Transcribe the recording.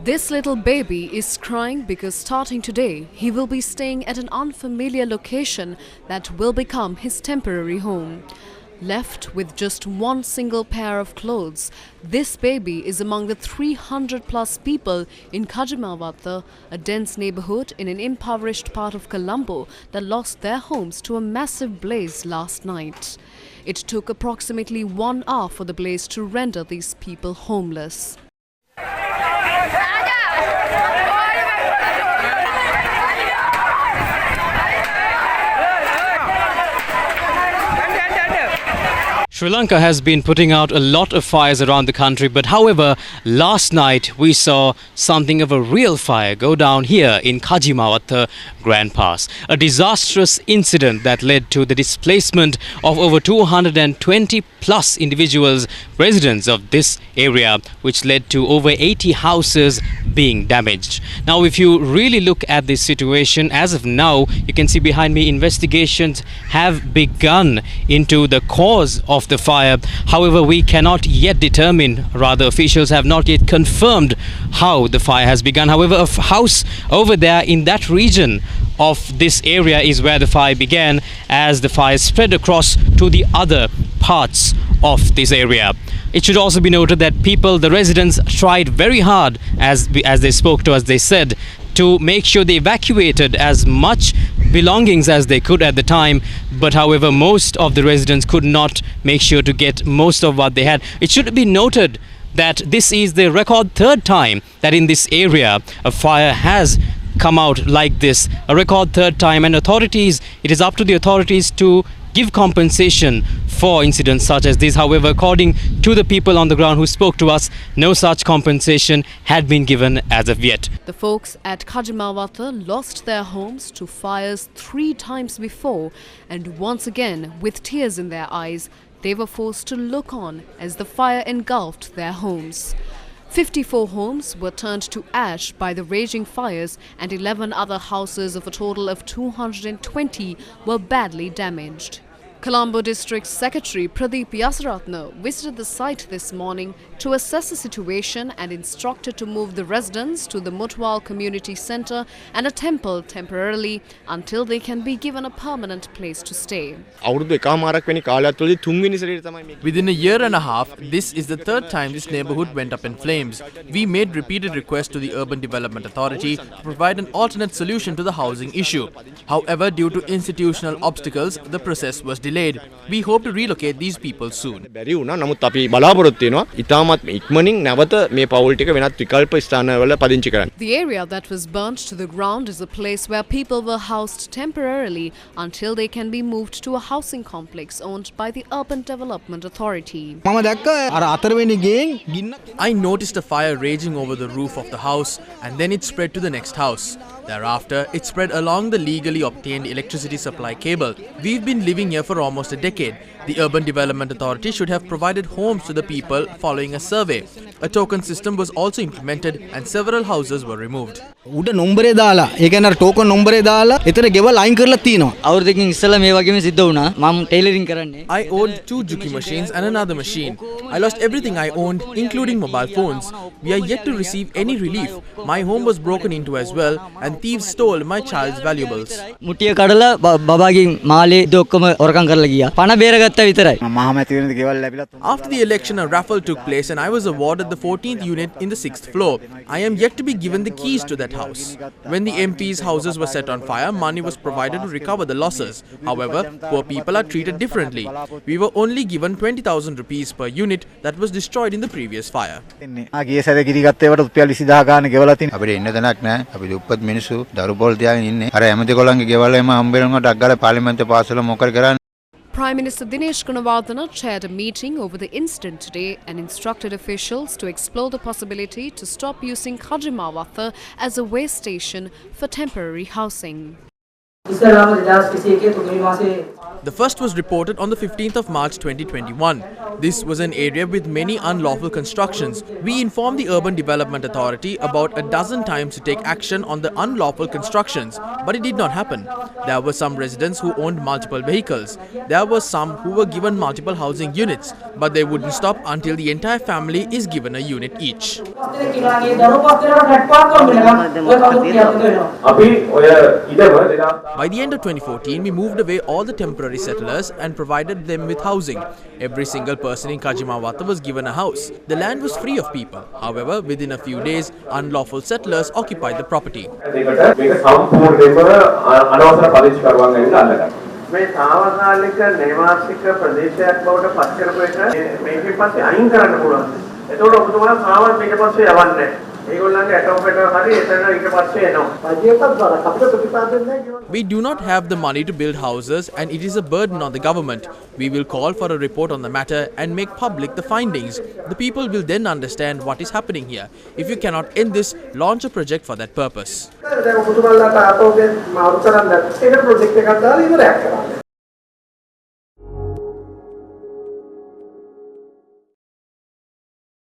This little baby is crying because starting today, he will be staying at an unfamiliar location that will become his temporary home. Left with just one single pair of clothes, this baby is among the 300 plus people in Kajimawatte, a dense neighborhood in an impoverished part of Colombo that lost their homes to a massive blaze last night. It took approximately 1 hour for the blaze to render these people homeless. Sri Lanka has been putting out a lot of fires around the country, but however, last night we saw something of a real fire go down here in Kajimawatte Grand Pass. A disastrous incident that led to the displacement of over 220 plus individuals, residents of this area, which led to over 80 houses being damaged. Now, if you really look at this situation, as of now, you can see behind me investigations have begun into the cause of the fire. However, we cannot yet determine, rather officials have not yet confirmed how the fire has begun. However, a house over there in that region of this area is where the fire began, as the fire spread across to the other parts of this area. It should also be noted that people, the residents, tried very hard, as they spoke to us, they said, to make sure they evacuated as much belongings as they could at the time, but however most of the residents could not make sure to get most of what they had. It should be noted that this is the record third time that in this area a fire has come out like this, a record third time, and it is up to the authorities to give compensation for incidents such as this. However, according to the people on the ground who spoke to us, no such compensation had been given as of yet. The folks at Kajimawatte lost their homes to fires 3 times before, and once again, with tears in their eyes, they were forced to look on as the fire engulfed their homes. 54 homes were turned to ash by the raging fires, and 11 other houses of a total of 220 were badly damaged. Colombo District Secretary Pradeep Yasaratne visited the site this morning to assess the situation and instructed to move the residents to the Mutwal Community Centre and a temple temporarily until they can be given a permanent place to stay. Within a year and a half, this is the third time this neighbourhood went up in flames. We made repeated requests to the Urban Development Authority to provide an alternate solution to the housing issue. However, due to institutional obstacles, the process was delayed. We hope to relocate these people soon. The area that was burnt to the ground is a place where people were housed temporarily until they can be moved to a housing complex owned by the Urban Development Authority. I noticed a fire raging over the roof of the house, and then it spread to the next house. Thereafter, it spread along the legally obtained electricity supply cable. We've been living here for almost a decade. The Urban Development Authority should have provided homes to the people following a survey. A token system was also implemented and several houses were removed. I owned 2 juki machines and another machine. I lost everything I owned, including mobile phones. We are yet to receive any relief. My home was broken into as well, and thieves stole my child's valuables. After the election, a raffle took place and I was awarded the 14th unit in the 6th floor. I am yet to be given the keys to that house. When the MP's houses were set on fire, money was provided to recover the losses. However, poor people are treated differently. We were only given 20,000 rupees per unit that was destroyed in the previous fire. Prime Minister Dinesh Gunawardena chaired a meeting over the incident today and instructed officials to explore the possibility to stop using Kajimawatte as a way station for temporary housing. The first was reported on the 15th of March 2021. This was an area with many unlawful constructions. We informed the Urban Development Authority about a dozen times to take action on the unlawful constructions, but it did not happen. There were some residents who owned multiple vehicles. There were some who were given multiple housing units, but they wouldn't stop until the entire family is given a unit each. By the end of 2014, we moved away all the temporary settlers and provided them with housing. Every single person in Kajimawatte was given a house. The land was free of people. However, within a few days, unlawful settlers occupied the property. We do not have the money to build houses and it is a burden on the government. We will call for a report on the matter and make public the findings. The people will then understand what is happening here. If you cannot end this, launch a project for that purpose.